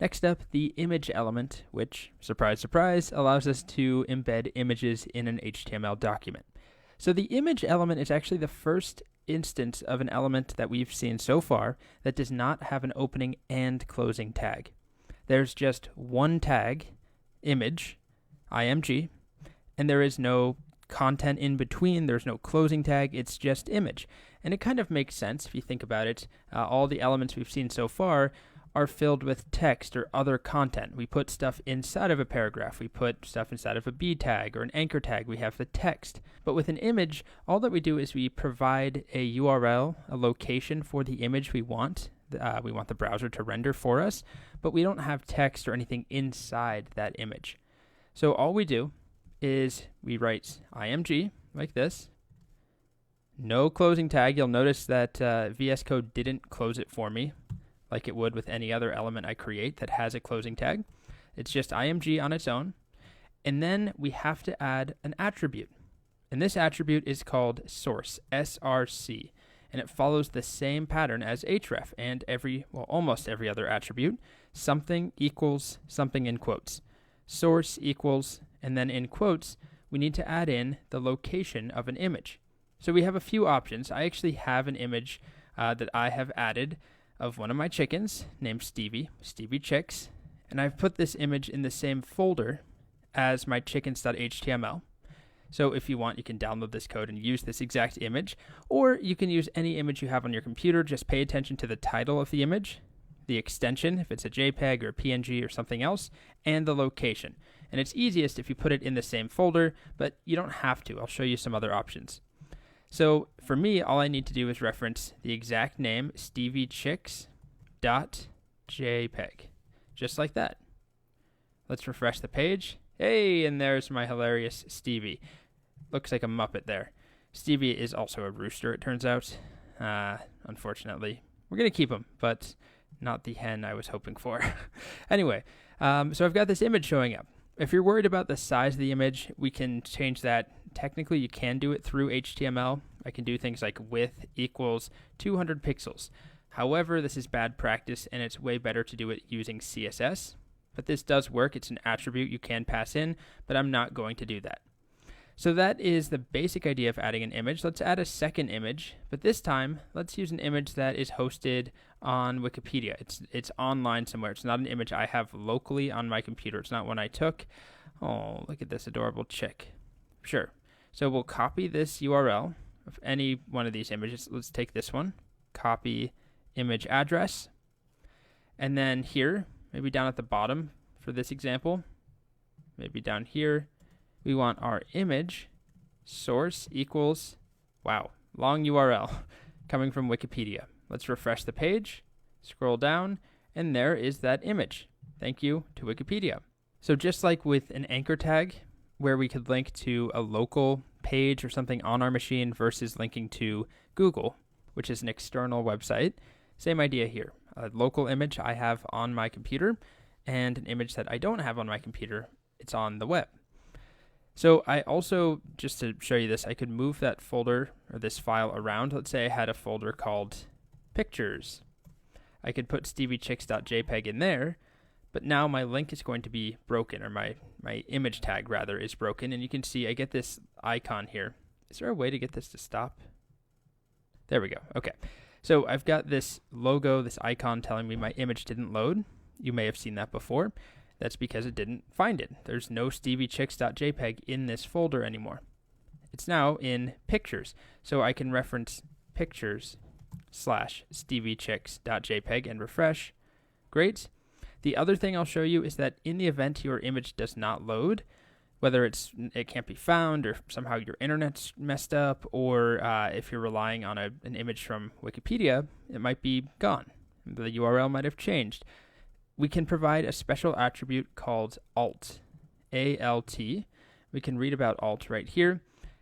Next up, the image element, which, surprise, surprise, allows us to embed images in an HTML document. So the image element is actually the first instance of an element that we've seen so far that does not have an opening and closing tag. There's just one tag, image, img, and there is no content in between, there's no closing tag, it's just image. And it kind of makes sense if you think about it. All the elements we've seen so far are filled with text or other content. We put stuff inside of a paragraph, we put stuff inside of a B tag or an anchor tag, we have the text. But with an image, all that we do is we provide a URL, a location for the image we want. We want the browser to render for us, but we don't have text or anything inside that image. So all we do is we write img like this. No closing tag. You'll notice that VS Code didn't close it for me like it would with any other element I create that has a closing tag. It's just img on its own. And then we have to add an attribute. And this attribute is called source, src. And it follows the same pattern as href and almost every other attribute. Something equals something in quotes. Source equals, and then in quotes, we need to add in the location of an image. So we have a few options. I actually have an image that I have added of one of my chickens named Stevie Chicks, and I've put this image in the same folder as my chickens.html. So if you want, you can download this code and use this exact image, or you can use any image you have on your computer. Just pay attention to the title of the image, the extension, if it's a JPEG or a PNG or something else, and the location. And it's easiest if you put it in the same folder, but you don't have to. I'll show you some other options. So for me, all I need to do is reference the exact name, steviechicks.jpg, just like that. Let's refresh the page. Hey, and there's my hilarious Stevie. Looks like a Muppet there. Stevie is also a rooster, it turns out. Unfortunately, we're going to keep him, but not the hen I was hoping for. Anyway, so I've got this image showing up. If you're worried about the size of the image, we can change that. Technically, you can do it through HTML. I can do things like width equals 200 pixels. However, this is bad practice, and it's way better to do it using CSS. But this does work. It's an attribute you can pass in, but I'm not going to do that. So that is the basic idea of adding an image. Let's add a second image, but this time, let's use an image that is hosted on Wikipedia. It's online somewhere. It's not an image I have locally on my computer. It's not one I took. Oh, look at this adorable chick. Sure. So we'll copy this URL of any one of these images. Let's take this one, copy image address, and then here, maybe down at the bottom for this example, maybe down here, we want our image source equals, wow, long URL coming from Wikipedia. Let's refresh the page, scroll down, and there is that image. Thank you to Wikipedia. So just like with an anchor tag, where we could link to a local page or something on our machine versus linking to Google, which is an external website, same idea here. A local image I have on my computer and an image that I don't have on my computer, it's on the web. So I also, just to show you this, I could move that folder or this file around. Let's say I had a folder called pictures. I could put steviechicks.jpg in there, but now my link is going to be broken, or my image tag rather is broken, and you can see I get this icon here. Is there a way to get this to stop? There we go. Okay. So I've got this logo, this icon telling me my image didn't load. You may have seen that before. That's because it didn't find it. There's no steviechicks.jpg in this folder anymore. It's now in pictures. So I can reference pictures/steviechicks.jpg and refresh. Great. The other thing I'll show you is that in the event your image does not load, whether it can't be found or somehow your internet's messed up, or if you're relying on an image from Wikipedia, it might be gone. The URL might have changed. We can provide a special attribute called alt, A-L-T. We can read about alt right here.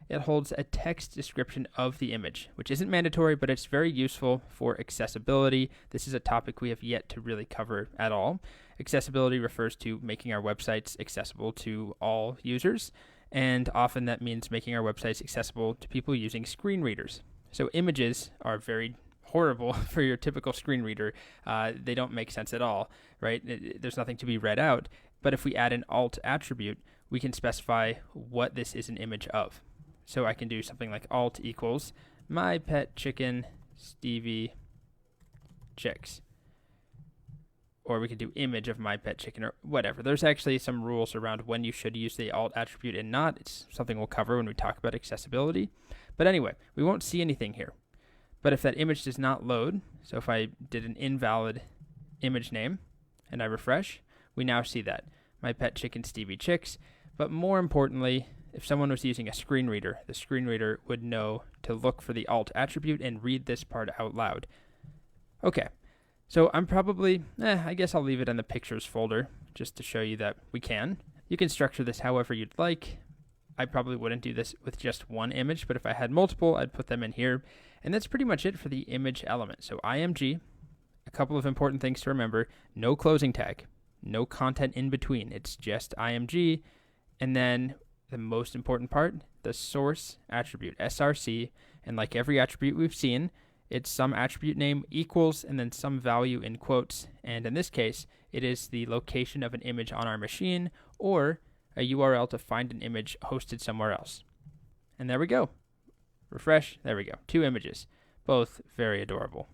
It holds a text description of the image, which isn't mandatory, but it's very useful for accessibility. This is a topic we have yet to really cover at all. Accessibility refers to making our websites accessible to all users, and often that means making our websites accessible to people using screen readers. So images are very horrible for your typical screen reader. They don't make sense at all, right? There's nothing to be read out. But if we add an alt attribute, we can specify what this is an image of. So I can do something like alt equals my pet chicken Stevie chicks. Or we could do image of my pet chicken or whatever. There's actually some rules around when you should use the alt attribute and not. It's something we'll cover when we talk about accessibility. But anyway, we won't see anything here. But if that image does not load, so if I did an invalid image name and I refresh, we now see that. My pet chicken Stevie chicks. But more importantly, if someone was using a screen reader, the screen reader would know to look for the alt attribute and read this part out loud. Okay, so I'm probably, I guess I'll leave it in the pictures folder just to show you that we can. You can structure this however you'd like. I probably wouldn't do this with just one image, but if I had multiple, I'd put them in here. And that's pretty much it for the image element. So IMG, a couple of important things to remember, no closing tag, no content in between. It's just IMG. And then the most important part, the source attribute, src. And like every attribute we've seen, it's some attribute name equals and then some value in quotes. And in this case, it is the location of an image on our machine or a URL to find an image hosted somewhere else. And there we go. Refresh. There we go. 2 images, both very adorable.